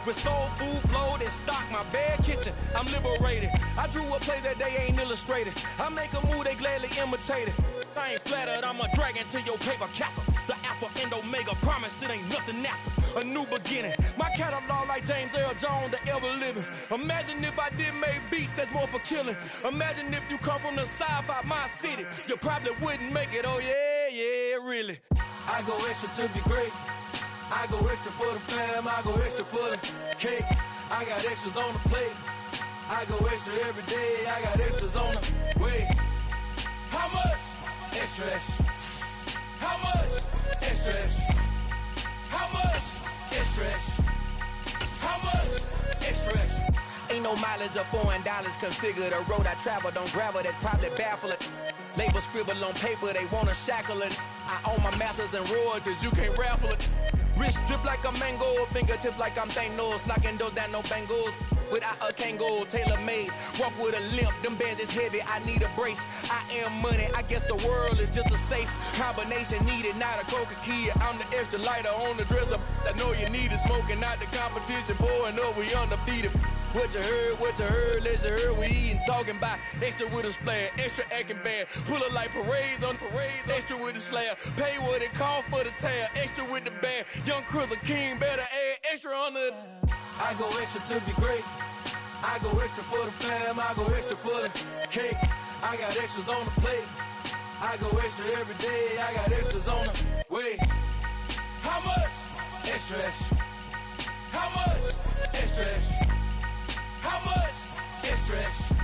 With soul food flowed and stock my bad kitchen. I'm liberated. I drew a play that they ain't illustrated. I make a move, they gladly imitate it. I ain't flattered, I'm a dragon to your paper castle. The Alpha and Omega, promise it ain't nothing after. A new beginning. My catalog like James Earl Jones, the ever living. Imagine if I did make beats that's more for killing. Imagine if you come from the sci-fi, my city. You probably wouldn't make it, oh yeah, really. I go extra to be great. I go extra for the fam, I go extra for the cake. I got extras on the plate. I go extra every day, I got extras on the way. How much? Extra, extra. How much? Extra, extra. How much? Extra, extra. How much? Extra, extra. Ain't no mileage of $4 configure the road I travel. Don't gravel, that probably baffle it. Label scribble on paper, they wanna shackle it. I own my masters and royalties, you can't raffle it. Wrist drip like a mango, fingertips like I'm Thanos. Knocking those down, no bangles. Without a Kango, tailor-made. Walk with a limp, them bands is heavy, I need a brace. I am money, I guess the world is just a safe combination needed, not a coca key. I'm the extra lighter on the dresser. I know you need it, smoking out the competition, pouring up, we undefeated. What you heard, let's you heard, we eating, talking about extra with a splash, extra acting bad, pull it like parades on parades, extra with the slab, pay what it cost for the tab, extra with the band, young Chris a king, better add extra on the. I go extra to be great, I go extra for the fam, I go extra for the cake, I got extras on the plate, I go extra every day, I got extras on the way. How much? Extra, extra. How much? Extra, extra. How much? Extra, extra.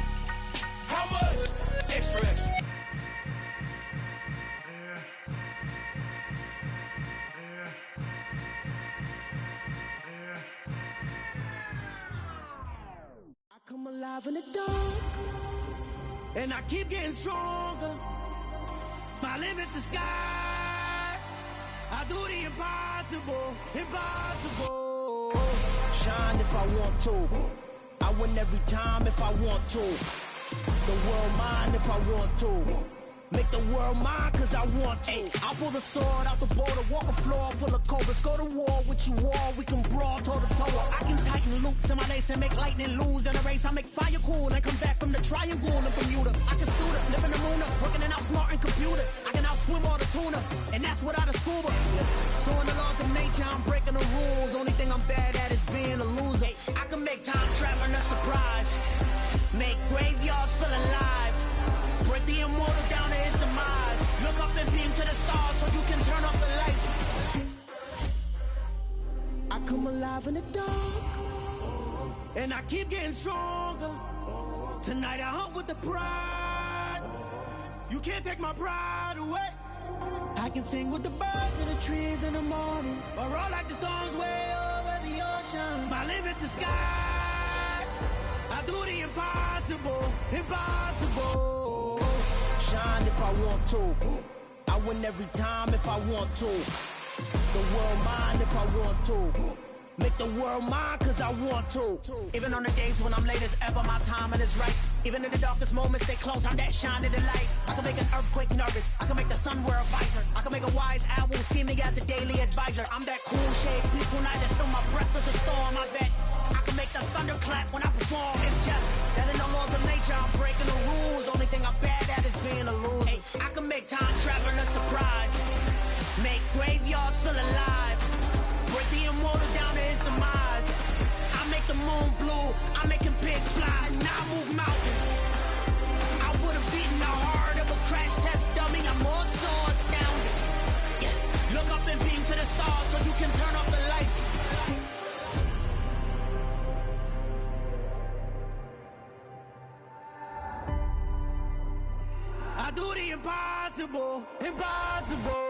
How much? Extra, extra. I come alive in the dark, and I keep getting stronger. My limit's the sky. I do the impossible, impossible. Shine if I want to. I win every time if I want to. The world mine if I want to. Make the world mine cause I want to. I pull the sword out the border, walk a floor full of cobras. Go to war with you all, we can brawl toe to toe. I can tighten loops in my lace and make lightning lose in a race. I make fire cool and come back from the triangle in Bermuda. I can suit up, live in the moon up, working and outsmarting computers. I can outswim all the tuna, and that's without a scuba. So in the laws of nature, I'm breaking the rules. Only thing I'm bad at is being a loser. I can make time traveling a surprise, make graveyards feel alive, break the immortal down to his demise. Look up and beam to the stars so you can turn off the lights. I come alive in the dark, and I keep getting stronger. Tonight I hunt with the pride. You can't take my pride away. I can sing with the birds in the trees in the morning, or roll like the storms way over the ocean. My limit's the sky. I do the impossible, impossible. Shine if I want to. I win every time if I want to. The world mine if I want to. Make the world mine cause I want to. Even on the days when I'm late as ever, my timing is right. Even in the darkest moments, stay close, I'm that shine of the light. I can make an earthquake nervous, I can make the sun wear a visor. I can make a wise owl see me as a daily advisor. I'm that cool shade, peaceful night, that's still my breath is a storm, I bet. I can make the thunder clap when I perform. It's just that in the laws of nature, I'm breaking the rules. Only thing I'm bad at is being a loser. Hey, I can make time traveling a surprise, make graveyards feel alive, break the immortal down to his demise. I make the moon blue, I'm making pigs fly, now I move mountains. I would've beaten the heart of a crash test dummy, I'm more so astounded. Yeah. Look up and beam to the stars so you can turn off the lights. I do the impossible, impossible.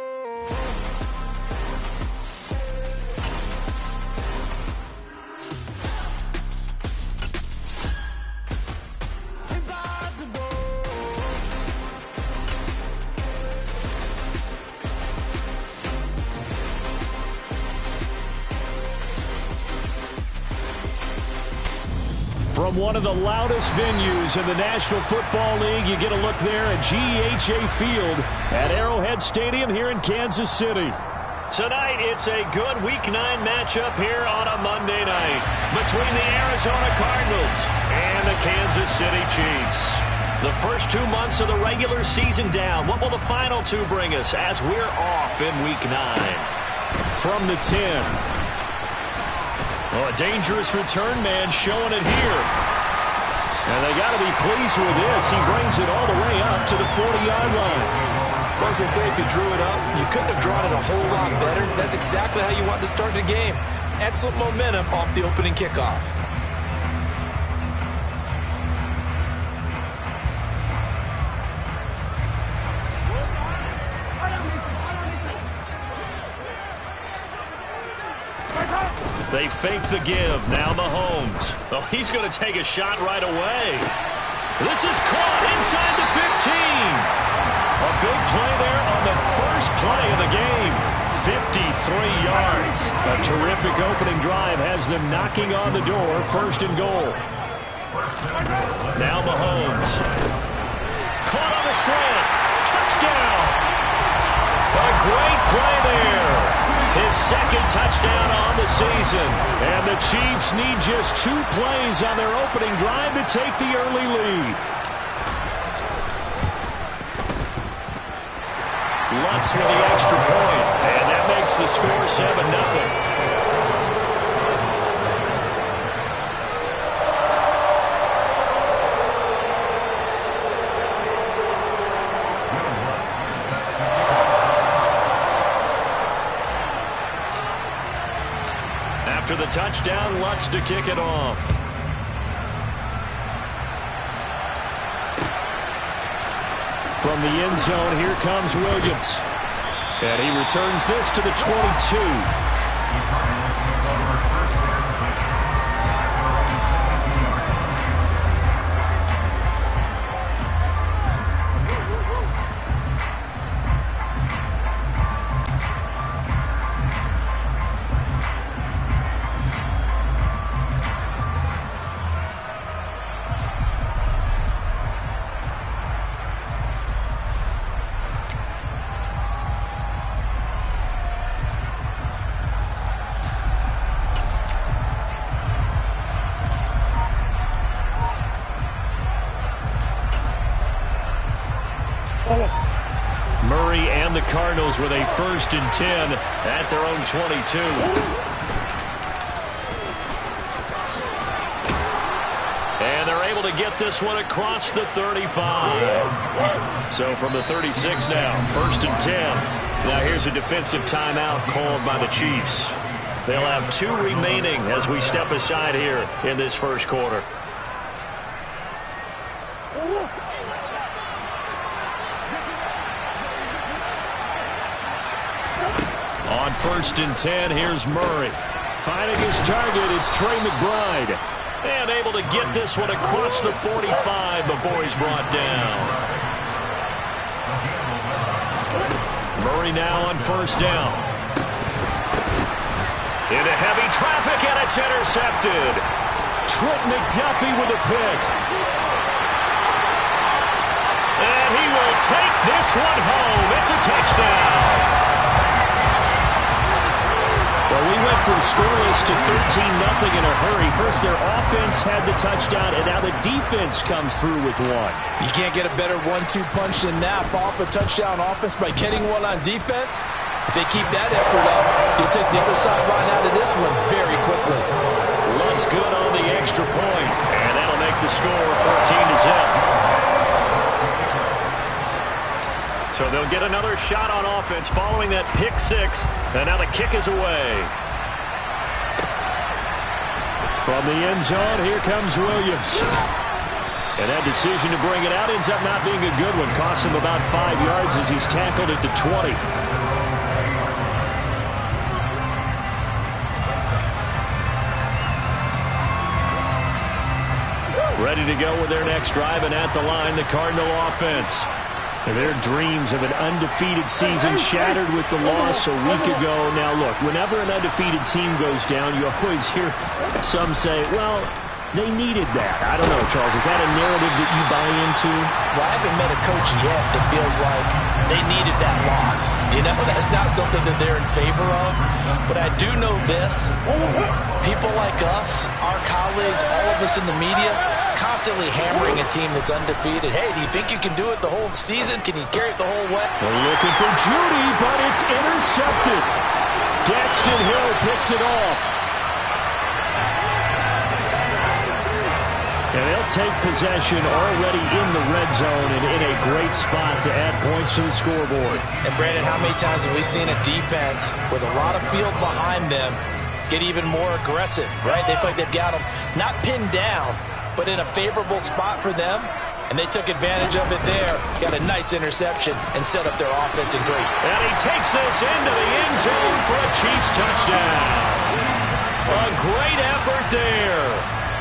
From one of the loudest venues in the National Football League, you get a look there at GEHA Field at Arrowhead Stadium here in Kansas City. Tonight, it's a good Week 9 matchup here on a Monday night. between the Arizona Cardinals and the Kansas City Chiefs. The first 2 months of the regular season down. What will the final two bring us as we're off in Week 9? From the 10. Oh, a dangerous return man showing it here. And they got to be pleased with this. He brings it all the way up to the 40-yard line. Well, as they say, if you drew it up, you couldn't have drawn it a whole lot better. That's exactly how you want to start the game. Excellent momentum off the opening kickoff. They fake the give. Now Mahomes. Oh, he's going to take a shot right away. This is caught inside the 15. A big play there on the first play of the game. 53 yards. A terrific opening drive has them knocking on the door. First and goal. Now Mahomes. Caught on the slant. Touchdown. A great play there. His second touchdown on the season. And the Chiefs need just 2 plays on their opening drive to take the early lead. Lutz with the extra point. And that makes the score 7-0. After the touchdown, Lutz to kick it off. From the end zone, here comes Williams. And he returns this to the 22. Murray and the Cardinals with a 1st and 10 at their own 22. And they're able to get this one across the 35. So from the 36 now, 1st and 10. Now here's a defensive timeout called by the Chiefs. They'll have 2 remaining as we step aside here in this first quarter. On 1st and 10, here's Murray. Finding his target, it's Trey McBride. And able to get this one across the 45 before he's brought down. Murray now on 1st down. Into heavy traffic, and it's intercepted. Trent McDuffie with a pick. And he will take this one home. It's a touchdown. Well, we went from scoreless to 13-0 in a hurry. First, their offense had the touchdown, and now the defense comes through with one. You can't get a better 1-2 punch than that. Follow up a touchdown offense by getting one on defense. If they keep that effort up, you'll take the other sideline out of this one very quickly. Lutz good on the extra point, and that'll make the score 14-0. So they'll get another shot on offense following that pick 6, and now the kick is away. From the end zone, here comes Williams. And that decision to bring it out ends up not being a good one. Costs him about 5 yards as he's tackled at the 20. Ready to go with their next drive, and at the line, the Cardinal offense. Their dreams of an undefeated season shattered with the loss a week ago. Now, look, whenever an undefeated team goes down, you always hear some say, well, They needed that. I don't know, Charles. Is that a narrative that you buy into? Well, I haven't met a coach yet that feels like they needed that loss. You know, that's not something that they're in favor of. But I do know this. People like us, our colleagues, all of us in the media, constantly hammering a team that's undefeated. Hey, do you think you can do it the whole season? Can you carry it the whole way? They're looking for Judy, but it's intercepted. Daxton Hill picks it off. And they'll take possession already in the red zone and in a great spot to add points to the scoreboard. And, Brandon, how many times have we seen a defense with a lot of field behind them get even more aggressive, right? They feel like they've got them not pinned down, but in a favorable spot for them, and they took advantage of it there. Got a nice interception and set up their offense in great. And he takes this into the end zone for a Chiefs touchdown. A great effort there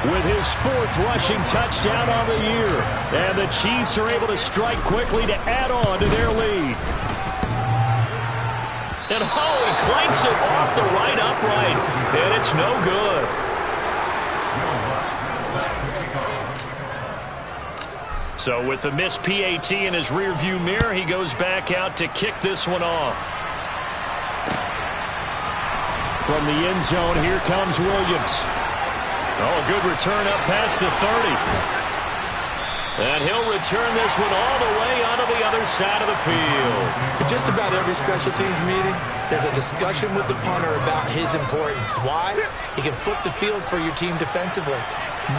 with his 4th rushing touchdown on the year. And the Chiefs are able to strike quickly to add on to their lead. And he clanks it off the right upright, and it's no good. So with the missed PAT in his rearview mirror, he goes back out to kick this one off. From the end zone, here comes Williams. Oh, a good return up past the 30. And he'll return this one all the way onto the other side of the field. In just about every special teams meeting, there's a discussion with the punter about his importance. Why? He can flip the field for your team defensively,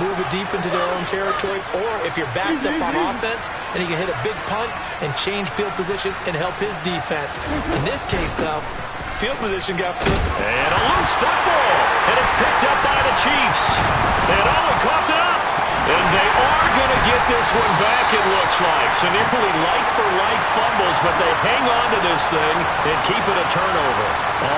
move it deep into their own territory, or if you're backed up on offense, then he can hit a big punt and change field position and help his defense. In this case, though, field position got flipped. And a loose football, and it's picked up by the Chiefs. And Owen coughed it up. And they are going to get this one back, it looks like. So nearly like-for-like fumbles, but they hang on to this thing and keep it a turnover.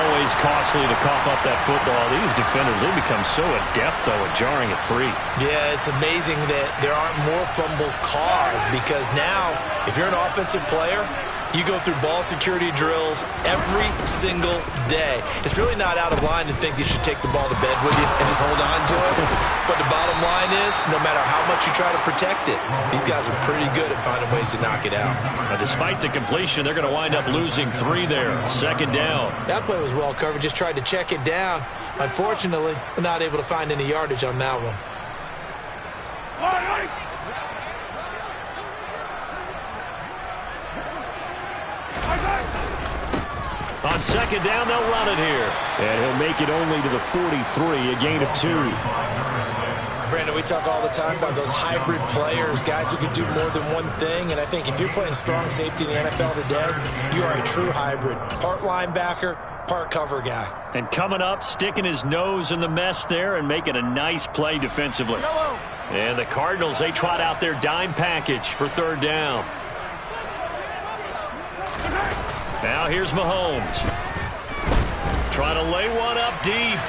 Always costly to cough up that football. These defenders, they become so adept, though, at jarring it free. Yeah, it's amazing that there aren't more fumbles caused because now, if you're an offensive player, you go through ball security drills every single day. It's really not out of line to think you should take the ball to bed with you and just hold on to it. But the bottom line is, no matter how much you try to protect it, these guys are pretty good at finding ways to knock it out. Now, despite the completion, they're going to wind up losing 3 there. 2nd down. That play was well covered. Just tried to check it down. Unfortunately, we're not able to find any yardage on that one. On 2nd down, they'll run it here. And he'll make it only to the 43, a gain of 2. Brandon, we talk all the time about those hybrid players, guys who can do more than one thing. And I think if you're playing strong safety in the NFL today, you are a true hybrid. Part linebacker, part cover guy. And coming up, sticking his nose in the mess there and making a nice play defensively. And the Cardinals, they trot out their dime package for 3rd down. Now here's Mahomes. Trying to lay one up deep.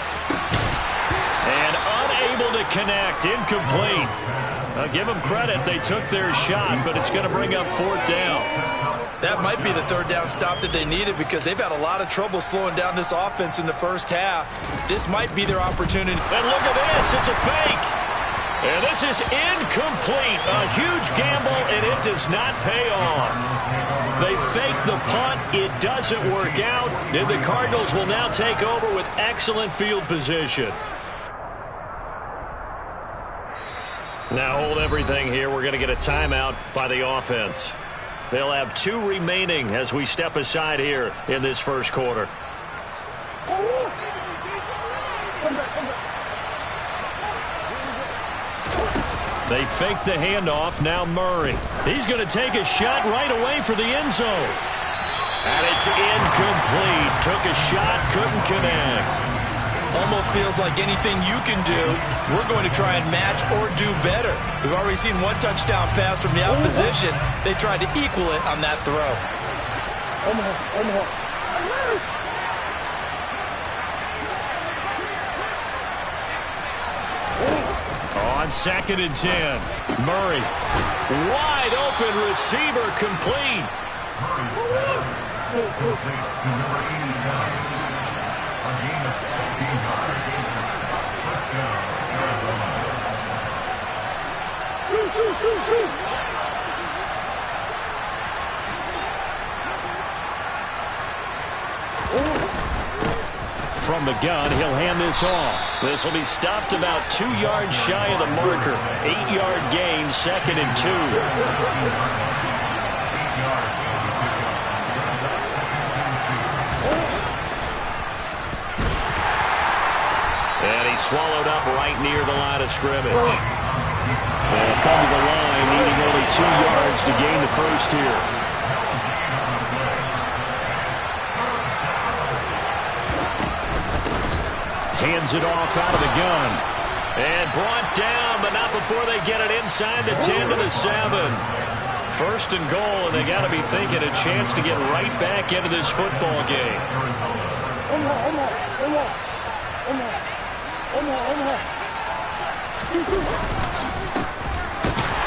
And unable to connect. Incomplete. I'll give them credit. They took their shot, but it's going to bring up 4th down. That might be the 3rd down stop that they needed because they've had a lot of trouble slowing down this offense in the first half. This might be their opportunity. And look at this. It's a fake. And this is incomplete. A huge gamble, and it does not pay off. They fake the punt. It doesn't work out. And the Cardinals will now take over with excellent field position. Now hold everything here. We're going to get a timeout by the offense. They'll have 2 remaining as we step aside here in this first quarter. They fake the handoff. Now Murray. He's going to take a shot right away for the end zone. And it's incomplete. Took a shot, couldn't connect. Almost feels like anything you can do, we're going to try and match or do better. We've already seen 1 touchdown pass from the opposition. They tried to equal it on that throw. On 2nd and 10, Murray. Wide open receiver, complete. From the gun, he'll hand this off. This will be stopped about 2 yards shy of the marker. 8-yard gain, 2nd and 2. And he's swallowed up right near the line of scrimmage. They'll come to the line, needing only 2 yards to gain the first here. Hands it off out of the gun. And brought down, but not before they get it inside the 10 to the 7. 1st and goal, and they got to be thinking a chance to get right back into this football game.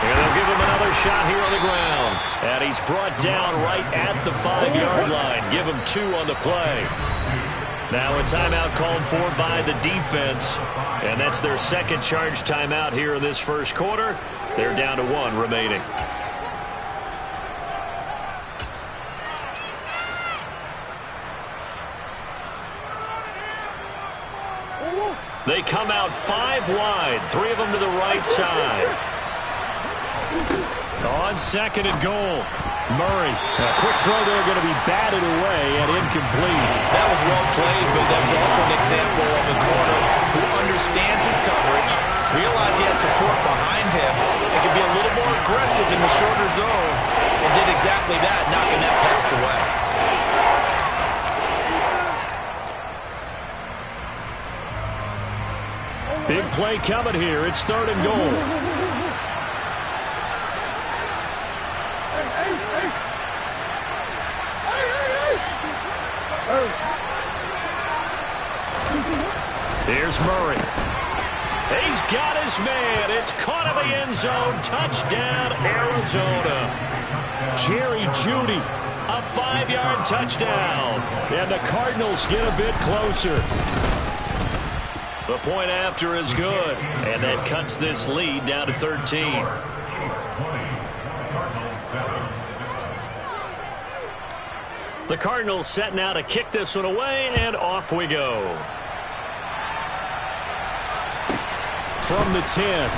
And they'll give him another shot here on the ground. And he's brought down right at the 5-yard line. Give him 2 on the play. Now a timeout called for by the defense, and that's their 2nd charge timeout here in this first quarter. They're down to 1 remaining. They come out 5 wide, 3 of them to the right side. On 2nd and goal. Murray, a quick throw there, going to be batted away and incomplete. That was well played, but that was also an example of a corner who understands his coverage, realized he had support behind him, and could be a little more aggressive in the shorter zone, and did exactly that, knocking that pass away. Big play coming here. It's 3rd and goal. Here's Murray. He's got his man. It's caught in the end zone. Touchdown, Arizona. Jerry Jeudy, a 5-yard touchdown. And the Cardinals get a bit closer. The point after is good. And that cuts this lead down to 13. The Cardinals set now to kick this one away, and off we go. From the 10.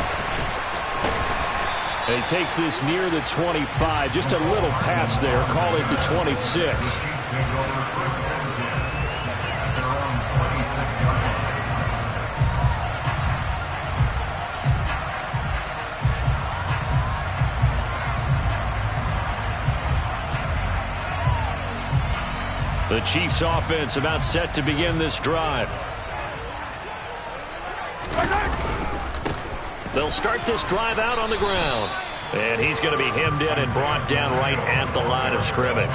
And he takes this near the 25. Just a little pass there. Call it the 26. The Chiefs offense about set to begin this drive. They'll start this drive out on the ground. And he's going to be hemmed in and brought down right at the line of scrimmage.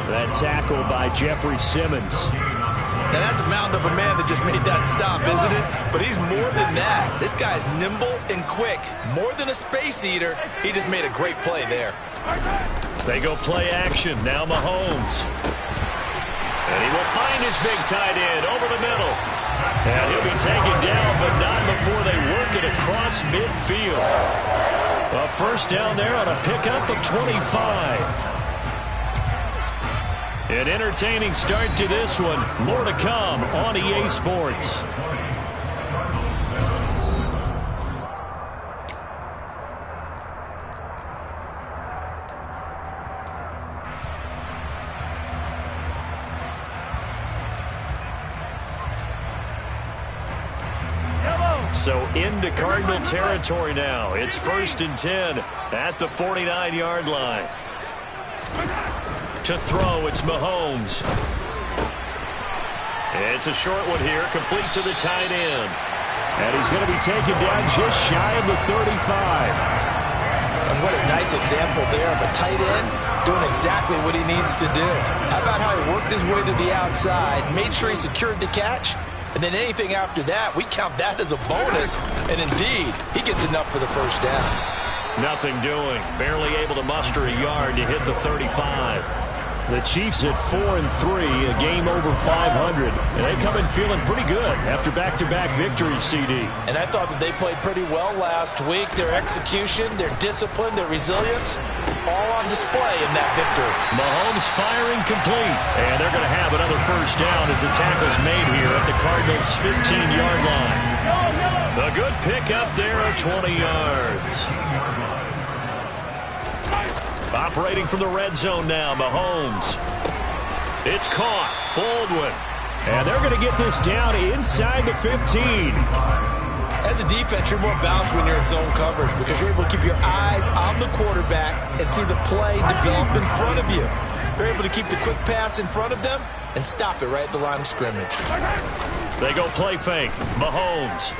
That tackle by Jeffrey Simmons. Now that's a mountain of a man that just made that stop, isn't it? But he's more than that. This guy's nimble and quick. More than a space eater. He just made a great play there. They go play action. Now Mahomes. And he will find his big tight end over the middle. And he'll be taken down, but not before they work it across midfield. A first down there on a pickup of 25. An entertaining start to this one. More to come on EA Sports. So into Cardinal territory now. It's 1st and 10 at the 49-yard line. To throw, it's Mahomes. It's a short one here, complete to the tight end. And he's going to be taken down just shy of the 35. And what a nice example there of a tight end doing exactly what he needs to do. How about how he worked his way to the outside, made sure he secured the catch, and then anything after that, we count that as a bonus. And indeed, he gets enough for the first down. Nothing doing. Barely able to muster a yard to hit the 35. The Chiefs at 4-3, a game over 500. And they come in feeling pretty good after back-to-back victories, CD. And I thought that they played pretty well last week. Their execution, their discipline, their resilience, all on display in that victory. Mahomes firing complete. And they're going to have another first down as the tackle's made here at the Cardinals' 15-yard line. A good pick up there of 20 yards. Operating from the red zone now, Mahomes. It's caught. Baldwin. And they're going to get this down inside the 15. As a defense, you're more balanced when you're in zone coverage because you're able to keep your eyes on the quarterback and see the play develop in front of you. You're able to keep the quick pass in front of them and stop it right at the line of scrimmage. They go play fake. Mahomes.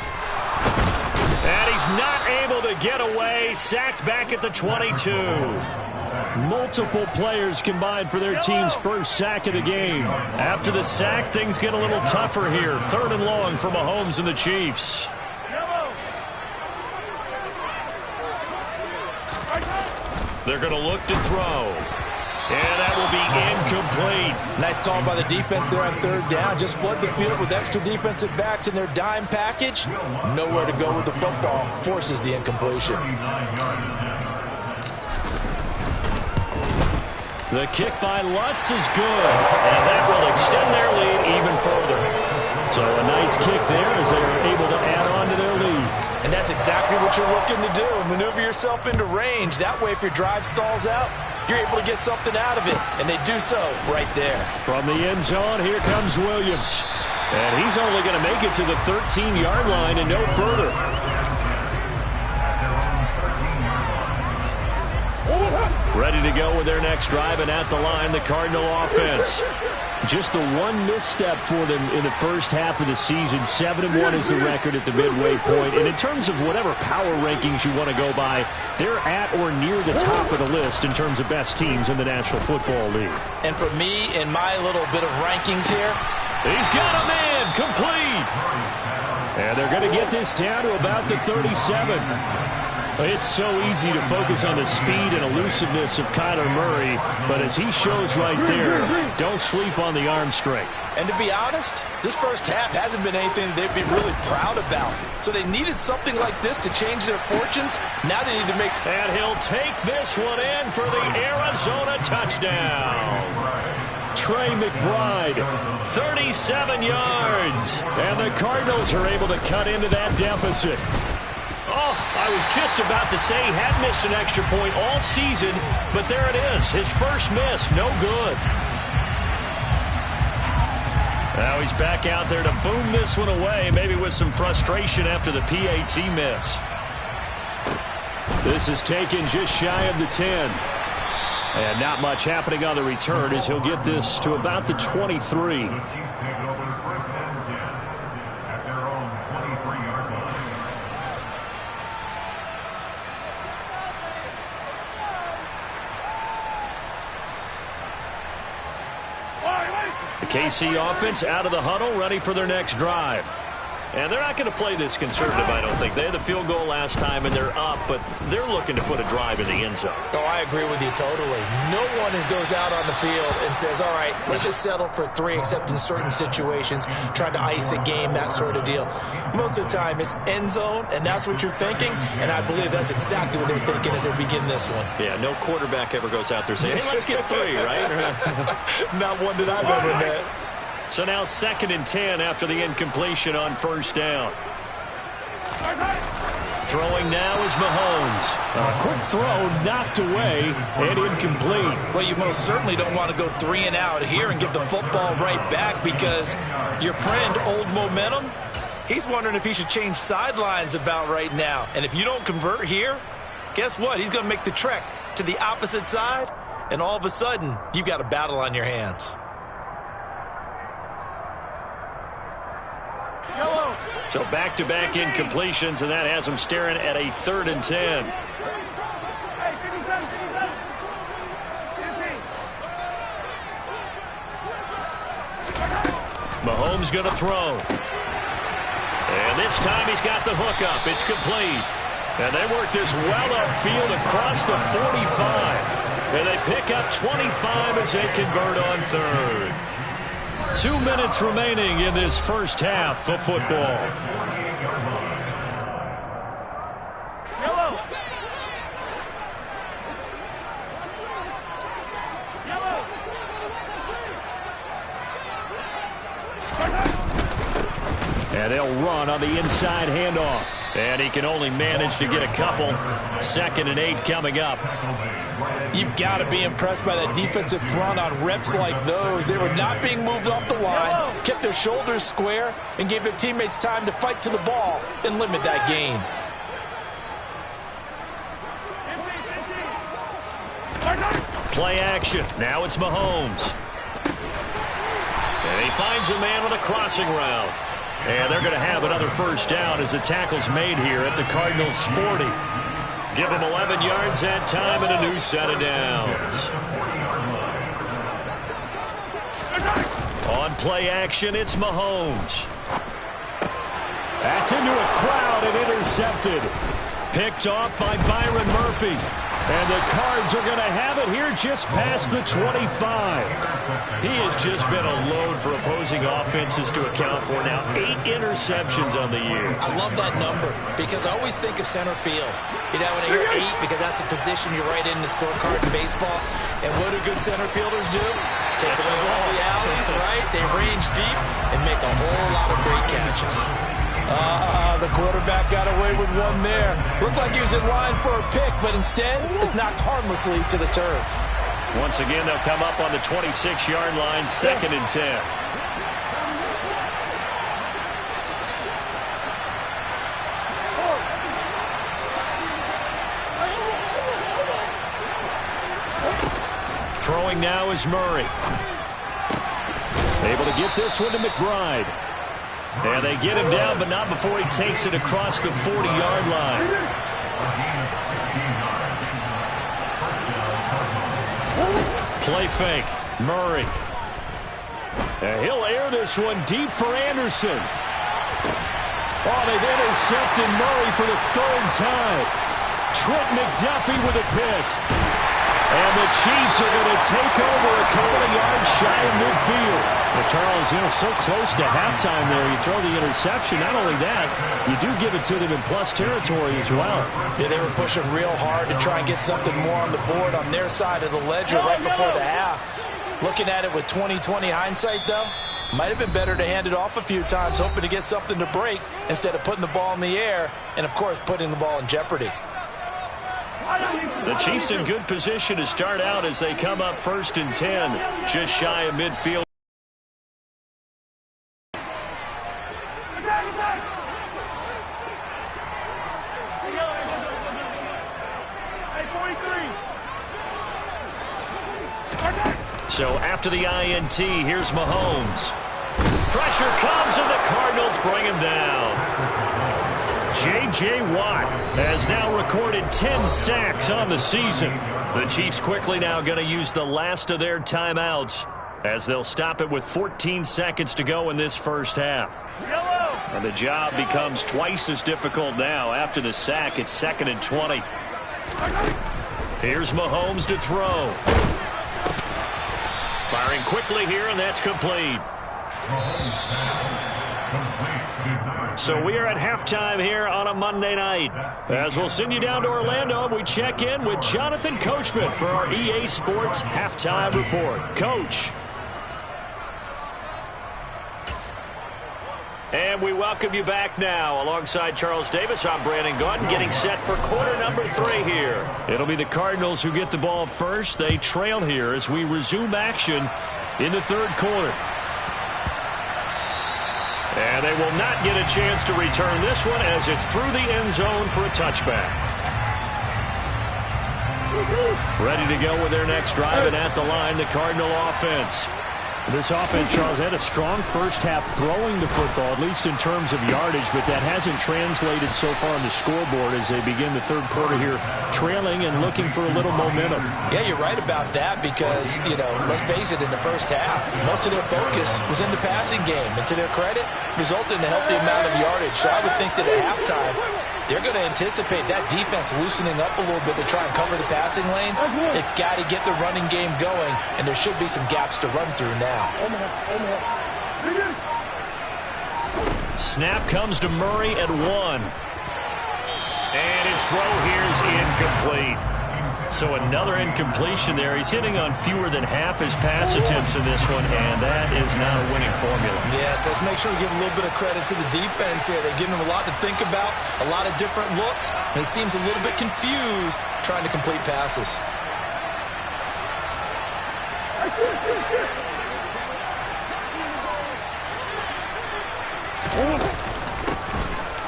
And he's not able to get away. Sacked back at the 22. Multiple players combined for their team's first sack of the game. After the sack, things get a little tougher here. 3rd and long for Mahomes and the Chiefs. They're going to look to throw. And that will be incomplete. Nice call by the defense there on 3rd down. Just flood the field with extra defensive backs in their dime package. Nowhere to go with the football. Forces the incompletion. The kick by Lutz is good. And that will extend their lead even further. So a nice kick there as they are able to add on to their lead. And that's exactly what you're looking to do. Maneuver yourself into range. That way, if your drive stalls out, you're able to get something out of it. And they do so right there. From the end zone, here comes Williams. And he's only going to make it to the 13-yard line and no further. Ready to go with their next drive, and at the line, the Cardinal offense. Just the one misstep for them in the first half of the season. 7-1 is the record at the midway point. And in terms of whatever power rankings you want to go by, they're at or near the top of the list in terms of best teams in the National Football League. And for me, in my little bit of rankings here, he's got him in, complete. And they're going to get this down to about the 37. It's so easy to focus on the speed and elusiveness of Kyler Murray, but as he shows right there, don't sleep on the arm strength. And to be honest, this first half hasn't been anything they'd be really proud about. So they needed something like this to change their fortunes. Now they need to make... And he'll take this one in for the Arizona touchdown. Trey McBride, 37 yards. And the Cardinals are able to cut into that deficit. Oh, I was just about to say he had missed an extra point all season, but there it is. His first miss, no good. Now he's back out there to boom this one away, maybe with some frustration after the PAT miss. This is taken just shy of the 10. And not much happening on the return as he'll get this to about the 23. The KC offense out of the huddle, ready for their next drive. And they're not going to play this conservative, I don't think. They had the field goal last time, and they're up, but they're looking to put a drive in the end zone. Oh, I agree with you totally. No one goes out on the field and says, all right, let's just settle for 3, except in certain situations, trying to ice a game, that sort of deal. Most of the time, it's end zone, and that's what you're thinking, and I believe that's exactly what they're thinking as they begin this one. Yeah, no quarterback ever goes out there saying, hey, let's get 3, right? Not one that I've ever met. So now 2nd and 10 after the incompletion on first down. Throwing now is Mahomes. A quick throw knocked away and incomplete. Well, you most certainly don't want to go 3 and out here and get the football right back because your friend, Old Momentum, he's wondering if he should change sidelines about right now. And if you don't convert here, guess what? He's going to make the trek to the opposite side, and all of a sudden, you've got a battle on your hands. So back-to-back incompletions, and that has them staring at a 3rd and 10. Mahomes going to throw. And this time he's got the hook up. It's complete. And they work this well upfield across the 45. And they pick up 25 as they convert on third. 2 minutes remaining in this first half of football. And they'll run on the inside handoff. And he can only manage to get a couple. 2nd and 8 coming up. You've got to be impressed by that defensive front on reps like those. They were not being moved off the line, kept their shoulders square, and gave their teammates time to fight to the ball and limit that gain. Play action. Now it's Mahomes. And he finds a man on a crossing route. And they're going to have another first down as the tackle's made here at the Cardinals' 40. Give them 11 yards that time and a new set of downs. On play action, it's Mahomes. That's into a crowd and intercepted. Picked off by Byron Murphy. And the Cards are going to have it here just past the 25. He has just been a load for opposing offenses to account for now. 8 interceptions on the year. I love that number because I always think of center field. You know, when I hear 8, because that's the position you write in the scorecard in baseball. And what do good center fielders do? Take away all the alleys, right? They range deep and make a whole lot of great catches. The quarterback got away with one there. Looked like he was in line for a pick, but instead is knocked harmlessly to the turf. Once again, they'll come up on the 26-yard line, 2nd and 10. Throwing now is Murray. Able to get this one to McBride. And they get him down, but not before he takes it across the 40-yard line. Play fake. Murray. And he'll air this one deep for Anderson. Oh, they've intercepted Murray for the 3rd time. Trent McDuffie with a pick. And the Chiefs are going to take over a couple of yards shy of midfield. Well, Charles, you know, so close to halftime there. You throw the interception. Not only that, you do give it to them in plus territory as well. Yeah, they were pushing real hard to try and get something more on the board on their side of the ledger right before the half. Looking at it with 20/20 hindsight, though, might have been better to hand it off a few times, hoping to get something to break instead of putting the ball in the air and, of course, putting the ball in jeopardy. The Chiefs in good position to start out as they come up 1st and 10, just shy of midfield. So after the INT, here's Mahomes. Pressure comes and the Cardinals bring him down. J.J. Watt has now recorded 10 sacks on the season. The Chiefs quickly now going to use the last of their timeouts as they'll stop it with 14 seconds to go in this first half. And the job becomes twice as difficult now after the sack. It's 2nd and 20. Here's Mahomes to throw. Firing quickly here, and that's complete. So we are at halftime here on a Monday night. As we'll send you down to Orlando, and we check in with Jonathan Coachman for our EA Sports Halftime Report. Coach. And we welcome you back now. Alongside Charles Davis, I'm Brandon Gaudin, getting set for quarter number 3 here. It'll be the Cardinals who get the ball first. They trail here as we resume action in the 3rd quarter. And they will not get a chance to return this one as it's through the end zone for a touchback. Ready to go with their next drive, and at the line, the Cardinal offense. This offense, Charles, had a strong first half throwing the football, at least in terms of yardage, but that hasn't translated so far on the scoreboard as they begin the 3rd quarter here, trailing and looking for a little momentum. Yeah, you're right about that because, you know, let's face it, in the first half, most of their focus was in the passing game, and to their credit, resulted in a healthy amount of yardage. So I would think that at halftime, they're going to anticipate that defense loosening up a little bit to try and cover the passing lanes. They've got to get the running game going, and there should be some gaps to run through now. Snap comes to Murray at 1. And his throw here is incomplete. So another incompletion there. He's hitting on fewer than half his pass attempts in this one, and that is not a winning formula. Yes, let's make sure we give a little bit of credit to the defense here. They're giving him a lot to think about, a lot of different looks, and he seems a little bit confused trying to complete passes.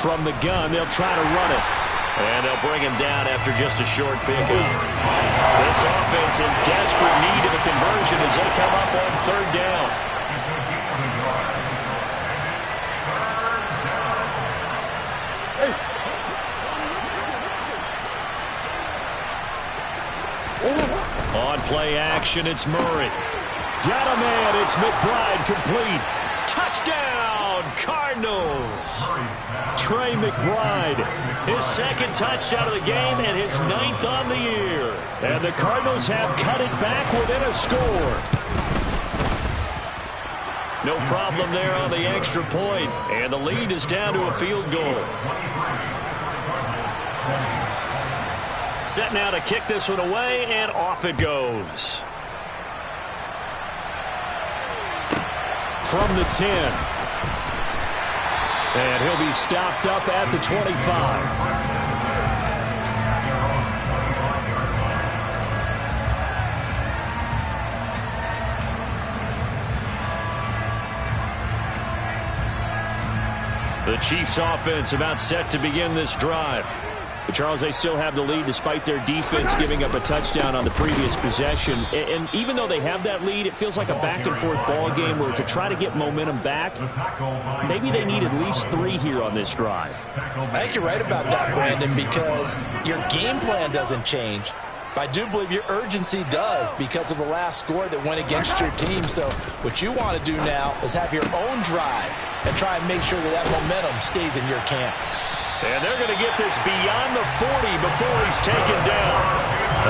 From the gun, they'll try to run it. And they'll bring him down after just a short pickup. This offense in desperate need of a conversion as they come up on 3rd down. On play action, it's Murray. Got a man, it's McBride, complete. Touchdown, Cardinals. Trey McBride, his 2nd touchdown of the game and his 9th on the year. And the Cardinals have cut it back within a score. No problem there on the extra point, and the lead is down to a field goal. Set now to kick this one away, and off it goes. From the 10. And he'll be stopped up at the 25. The Chiefs offense about set to begin this drive. But Charles, they still have the lead despite their defense giving up a touchdown on the previous possession. And even though they have that lead, it feels like a back-and-forth ball game where to try to get momentum back, maybe they need at least 3 here on this drive. I think you're right about that, Brandon, because your game plan doesn't change. I do believe your urgency does because of the last score that went against your team. So what you want to do now is have your own drive and try and make sure that that momentum stays in your camp. And they're going to get this beyond the 40 before he's taken down.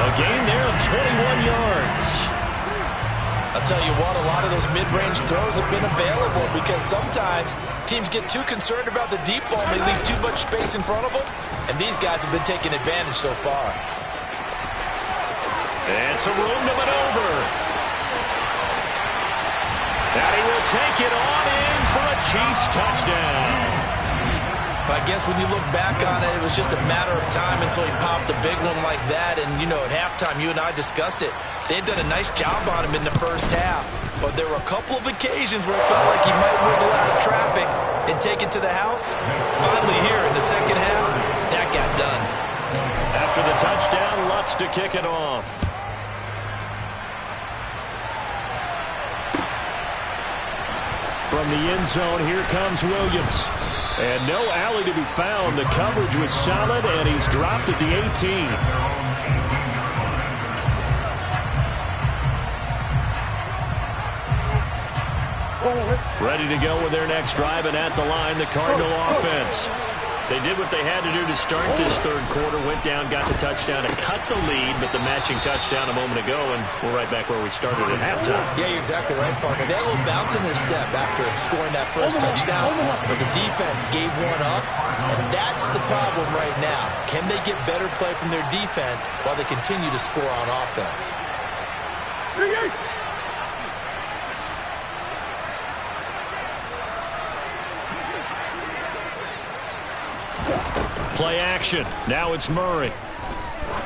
A gain there of 21 yards. I'll tell you what, a lot of those mid-range throws have been available because sometimes teams get too concerned about the deep ball and they leave too much space in front of them. And these guys have been taking advantage so far. And some room to maneuver. And he will take it on in for a Chiefs touchdown. I guess when you look back on it, it was just a matter of time until he popped a big one like that. And, you know, at halftime, you and I discussed it. They'd done a nice job on him in the first half. But there were a couple of occasions where it felt like he might wiggle out of traffic and take it to the house. Finally here in the second half, that got done. After the touchdown, Lutz to kick it off. From the end zone, here comes Williams. And no alley to be found. The coverage was solid, and he's dropped at the 18. Ready to go with their next drive, and at the line, the Cardinal offense. They did what they had to do to start this third quarter, went down, got the touchdown to cut the lead, but the matching touchdown a moment ago, and we're right back where we started at halftime. Yeah, you're exactly right, partner. They had a little bounce in their step after scoring that first touchdown, but the defense gave one up, and that's the problem right now. Can they get better play from their defense while they continue to score on offense? Play action. Now it's Murray.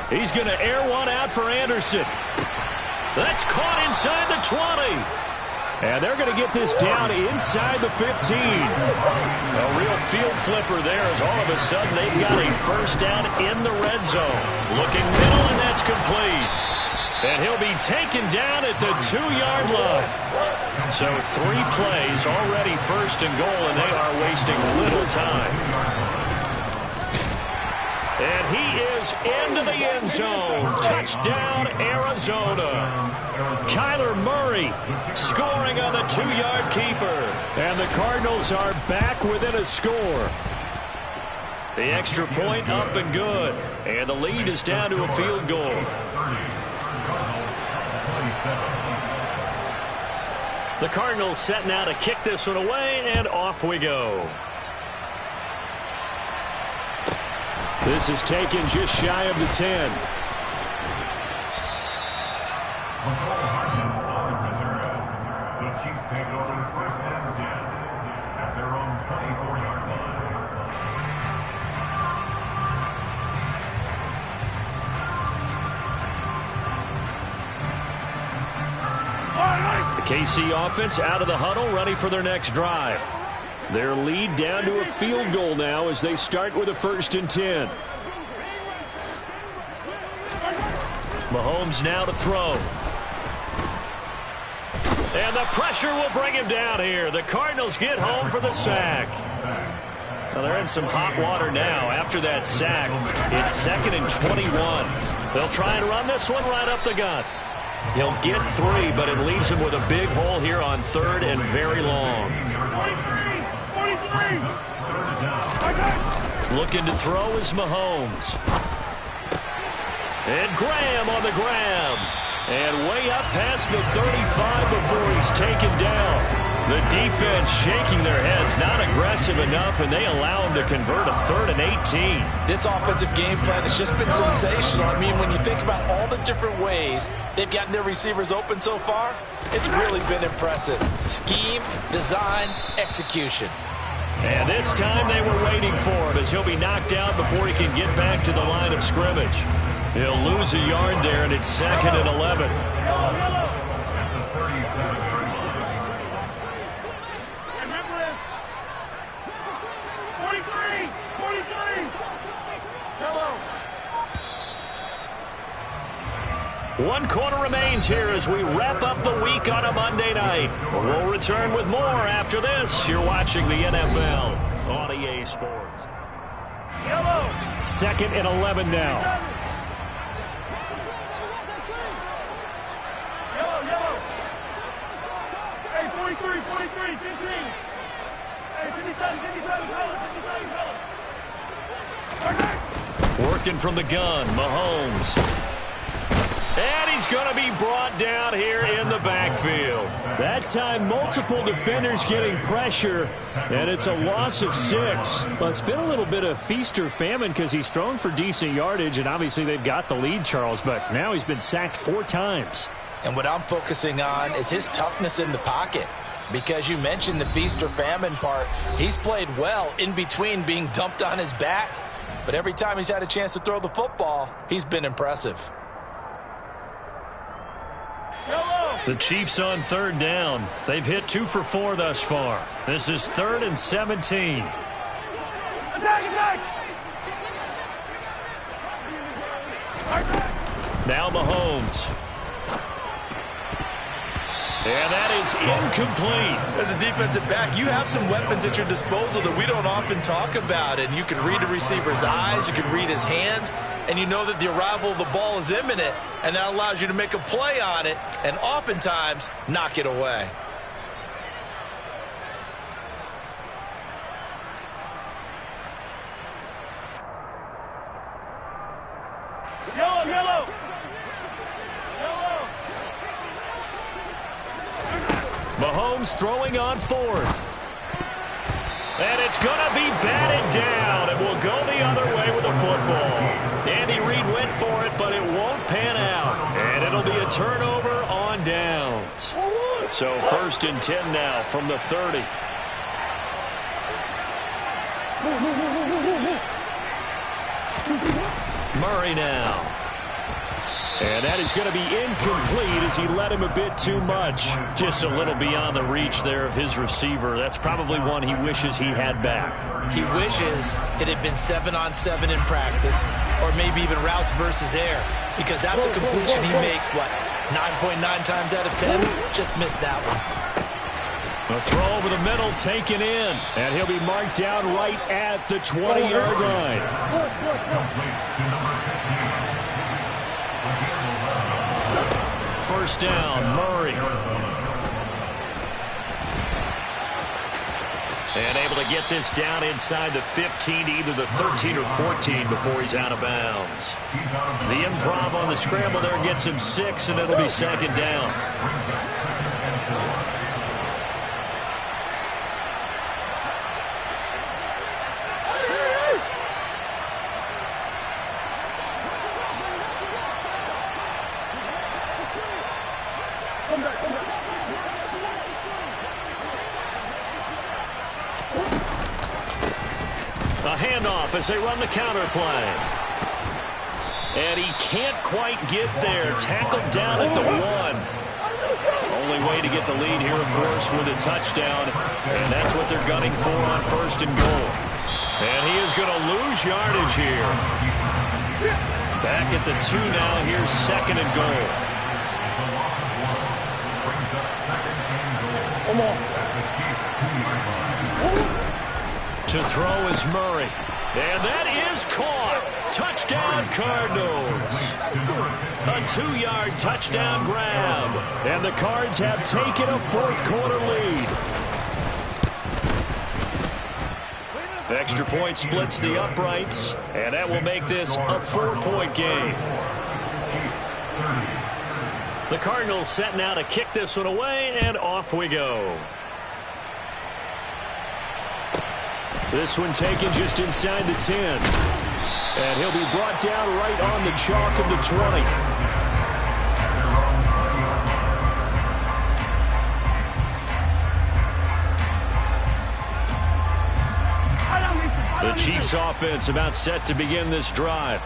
He's going to air one out for Anderson. That's caught inside the 20. And they're going to get this down inside the 15. A real field flipper there as all of a sudden they've got a first down in the red zone. Looking middle, and that's complete. And he'll be taken down at the 2-yard line. So 3 plays already first and goal, and they are wasting little time. And he is into the end zone. Touchdown, Arizona. Kyler Murray scoring on the 2-yard keeper. And the Cardinals are back within a score. The extra point up and good. And the lead is down to a field goal. The Cardinals set now to kick this one away, and off we go. This is taken just shy of the 10. The Chiefs take over first and 10 at their own 24-yard line. The KC offense out of the huddle, ready for their next drive. Their lead down to a field goal now as they start with a 1st and 10. Mahomes now to throw. And the pressure will bring him down here. The Cardinals get home for the sack. Well, they're in some hot water now after that sack. It's 2nd and 21. They'll try and run this one right up the gut. He'll get 3, but it leaves him with a big hole here on 3rd and very long. Looking to throw is Mahomes. And Graham on the grab. And way up past the 35 before he's taken down. The defense shaking their heads, not aggressive enough, and they allow him to convert a 3rd and 18. This offensive game plan has just been sensational. I mean, when you think about all the different ways they've gotten their receivers open so far, it's really been impressive. Scheme, design, execution. And this time they were waiting for him as he'll be knocked out before he can get back to the line of scrimmage. He'll lose a yard there, and it's 2nd and 11. One quarter remains here as we wrap up the week on a Monday night. We'll return with more after this. You're watching the NFL on EA Sports. 2nd and 11 now. Hey, 43, 15. Hey, 57, Working from the gun, Mahomes. And he's going to be brought down here in the backfield. That time, multiple defenders getting pressure, and it's a loss of 6. Well, it's been a little bit of feast or famine because he's thrown for decent yardage, and obviously they've got the lead, Charles, but now he's been sacked 4 times. And what I'm focusing on is his toughness in the pocket. Because you mentioned the feast or famine part, he's played well in between being dumped on his back. But every time he's had a chance to throw the football, he's been impressive. The Chiefs on 3rd down. They've hit 2 for 4 thus far. This is 3rd and 17. Attack! Now Mahomes. And that is incomplete. As a defensive back, you have some weapons at your disposal that we don't often talk about. And you can read the receiver's eyes, you can read his hands, and you know that the arrival of the ball is imminent, and that allows you to make a play on it and oftentimes knock it away. Yellow! Mahomes throwing on 4th. And it's going to be batted down, and we'll go the other way with the football. Andy Reid went for it, but it won't pan out. And it'll be a turnover on downs. So 1st and 10 now from the 30. Murray now. And that is going to be incomplete as he led him a bit too much. Just a little beyond the reach there of his receiver. That's probably one he wishes he had back. He wishes it had been 7-on-7 in practice, or maybe even routes versus air, because that's a completion he makes, 9.9 times out of 10? Just missed that one. A throw over the middle taken in. And he'll be marked down right at the 20-yard line. First down, Murray. And able to get this down inside the 15 to either the 13 or 14 before he's out of bounds. The improv on the scramble there gets him 6, and it'll be second down. A handoff as they run the counter play. And he can't quite get there. Tackled down at the 1. Only way to get the lead here, of course, with a touchdown. And that's what they're gunning for on first and goal. And he is going to lose yardage here. Back at the 2 now. Here's second and goal. Come on. To throw is Murray. And that is caught. Touchdown, Cardinals. A 2-yard touchdown grab. And the Cards have taken a fourth-quarter lead. Extra point splits the uprights, and that will make this a 4-point game. The Cardinals set now to kick this one away, and off we go. This one taken just inside the 10. And he'll be brought down right on the chalk of the 20. The Chiefs offense about set to begin this drive.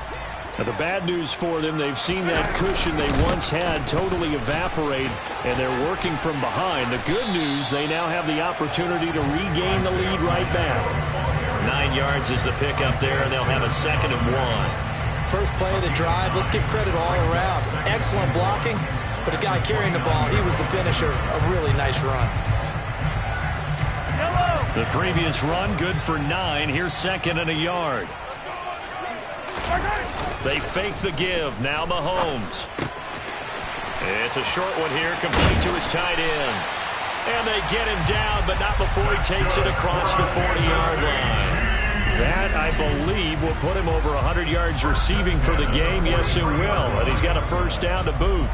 Now, the bad news for them, they've seen that cushion they once had totally evaporate, and they're working from behind. The good news, they now have the opportunity to regain the lead right back. 9 yards is the pickup there, and they'll have a 2nd and 1. First play of the drive, let's give credit all around. Excellent blocking, but the guy carrying the ball, he was the finisher. A really nice run. The previous run, good for 9. Here's 2nd and a yard. They fake the give. Now Mahomes. It's a short one here, complete to his tight end. And they get him down, but not before he takes it across the 40-yard line. That, I believe, will put him over 100 yards receiving for the game. Yes, it will. And he's got a first down to boot.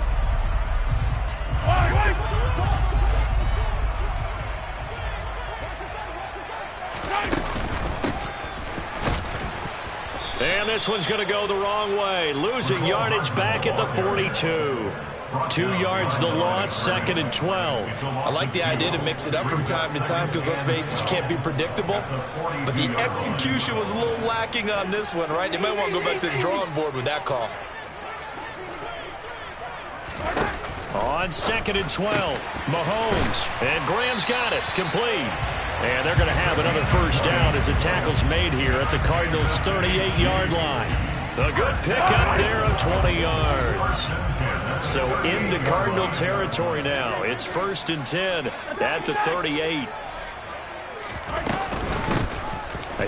And this one's going to go the wrong way. Losing yardage back at the 42. 2 yards the loss, 2nd and 12. I like the idea to mix it up from time to time because, let's face it, you can't be predictable. But the execution was a little lacking on this one, right? They might want to go back to the drawing board with that call. On 2nd and 12, Mahomes. And Graham's got it. Complete. And they're going to have another first down as the tackle's made here at the Cardinals' 38-yard line. A good pickup there of 20 yards. So into Cardinal territory now. It's 1st and 10 at the 38.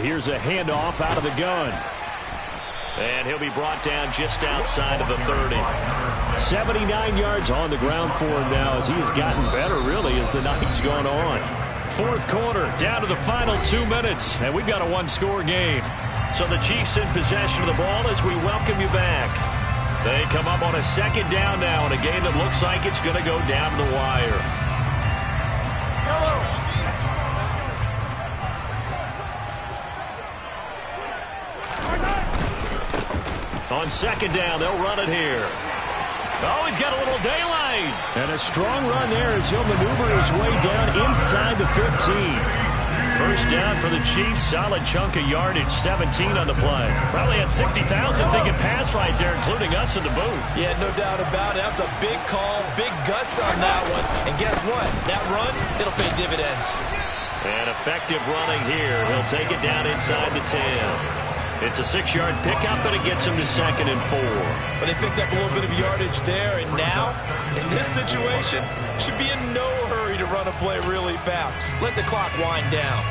Here's a handoff out of the gun. And he'll be brought down just outside of the 30. 79 yards on the ground for him now as he has gotten better, really, as the night's gone on. 4th quarter, down to the final 2 minutes, and we've got a 1-score game. So the Chiefs in possession of the ball as we welcome you back. They come up on a 2nd down now in a game that looks like it's going to go down to the wire. On 2nd down, they'll run it here. Oh, he's got a little daylight. And a strong run there as he'll maneuver his way down inside the 15. First down for the Chiefs. Solid chunk of yardage, 17 on the play. Probably had 60,000 thinking pass right there, including us in the booth. Yeah, no doubt about it. That was a big call, big guts on that one. And guess what? That run, it'll pay dividends. And effective running here. He'll take it down inside the 10. It's a 6-yard pickup, but it gets him to 2nd and 4. But they picked up a little bit of yardage there, and now, in this situation, should be in no hurry to run a play really fast. Let the clock wind down.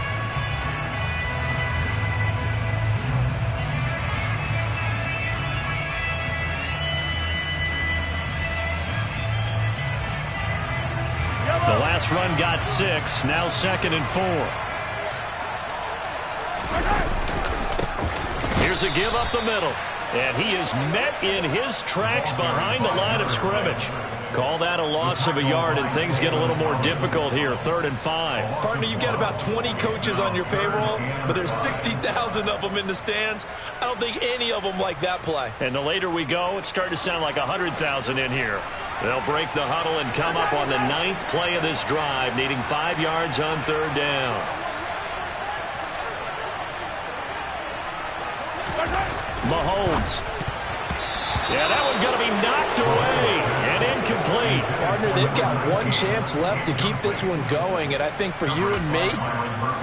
The last run got 6, now 2nd and 4. Here's a give up the middle. And he is met in his tracks behind the line of scrimmage. Call that a loss of a yard, and things get a little more difficult here. 3rd and 5. Partner, you've got about 20 coaches on your payroll, but there's 60,000 of them in the stands. I don't think any of them like that play. And the later we go, it's starting to sound like 100,000 in here. They'll break the huddle and come up on the 9th play of this drive, needing 5 yards on 3rd down. Mahomes. Yeah, that one's going to be knocked away and incomplete. Partner, they've got one chance left to keep this one going, and I think for you and me,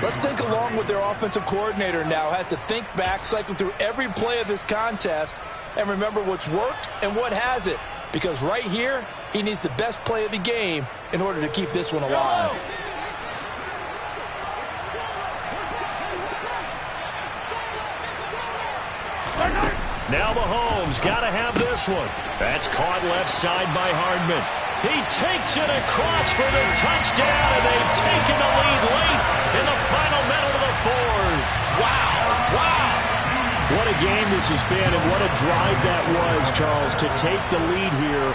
let's think along with their offensive coordinator now. Has to think back, cycle through every play of this contest, and remember what's worked and what hasn't. Because right here, he needs the best play of the game in order to keep this one alive. Now Mahomes got to have this one. That's caught left side by Hardman. He takes it across for the touchdown, and they've taken the lead late in the final minute of the 4th. Wow. Wow. What a game this has been, and what a drive that was, Charles, to take the lead here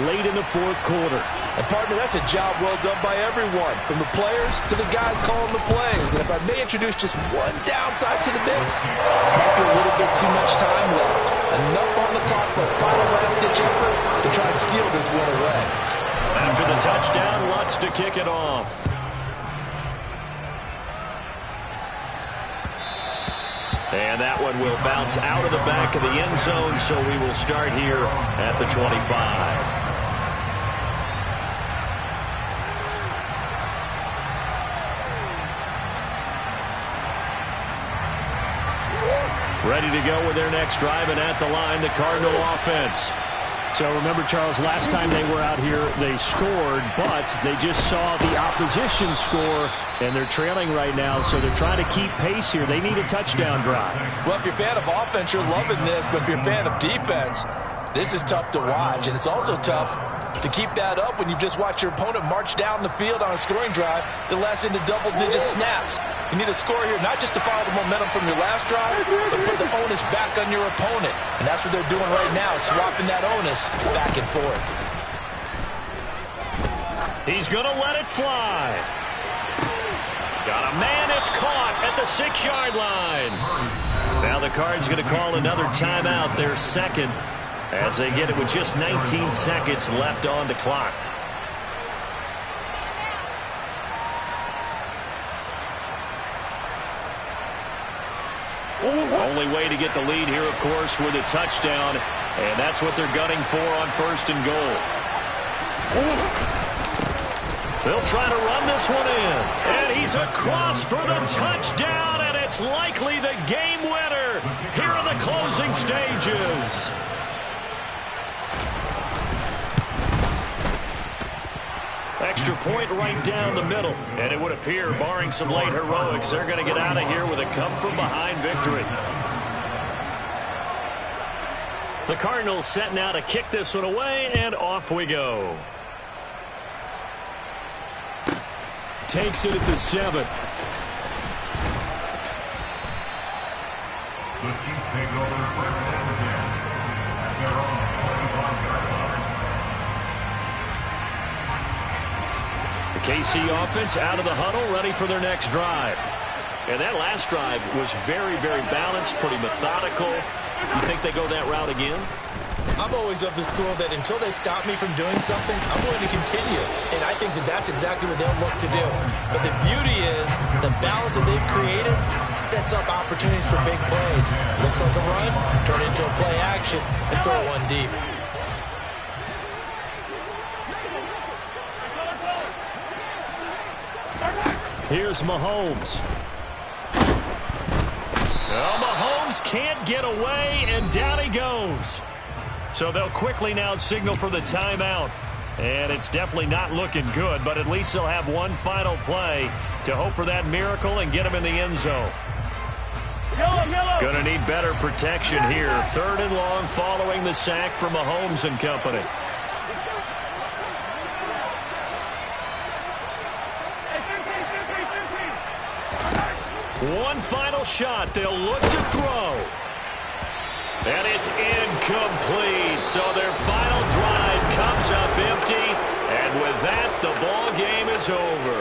late in the 4th quarter. And, partner, that's a job well done by everyone, from the players to the guys calling the plays. And if I may introduce just one downside to the mix, might be a little bit too much time left. Enough on the clock for a final last-ditch effort to try and steal this one away. After the touchdown, Lutz to kick it off. And that one will bounce out of the back of the end zone, so we will start here at the 25. Ready to go with their next drive, and at the line, the Cardinal offense. So remember, Charles, last time they were out here, they scored, but they just saw the opposition score, and they're trailing right now, so they're trying to keep pace here. They need a touchdown drive. Well, if you're a fan of offense, you're loving this, but if you're a fan of defense, this is tough to watch, and it's also tough to keep that up when you've just watched your opponent march down the field on a scoring drive that lasts into double-digit snaps. You need a score here, not just to follow the momentum from your last drive, but put the onus back on your opponent. And that's what they're doing right now, swapping that onus back and forth. He's going to let it fly. Got a man, it's caught at the 6-yard line. Now the Cards going to call another timeout, their second, as they get it with just 19 seconds left on the clock. Only way to get the lead here, of course, with a touchdown, and that's what they're gunning for on 1st and goal. They'll try to run this one in, and he's across for the touchdown, and it's likely the game winner here in the closing stages. Extra point right down the middle. And it would appear, barring some late heroics, they're going to get out of here with a come-from-behind victory. The Cardinals set now to kick this one away, and off we go. Takes it at the 7. The Chiefs take over 1st and 10 at their own 25-yard line. The KC offense out of the huddle, ready for their next drive. And that last drive was very, very balanced, pretty methodical. You think they go that route again? I'm always of the school that until they stop me from doing something, I'm going to continue. And I think that that's exactly what they'll look to do. But the beauty is the balance that they've created sets up opportunities for big plays. Looks like a run, turn it into a play action, and throw one deep. Here's Mahomes. Well, Mahomes can't get away, and down he goes. So they'll quickly now signal for the timeout. And it's definitely not looking good, but at least they'll have one final play to hope for that miracle and get him in the end zone. Going to need better protection here. 3rd and long following the sack from Mahomes and company. One final shot. They'll look to throw. And it's incomplete. So their final drive comes up empty. And with that, the ball game is over.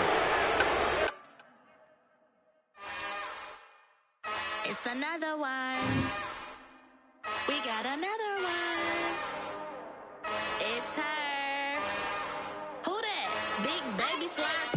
It's another one. We got another one. It's her. Who that? Big baby slide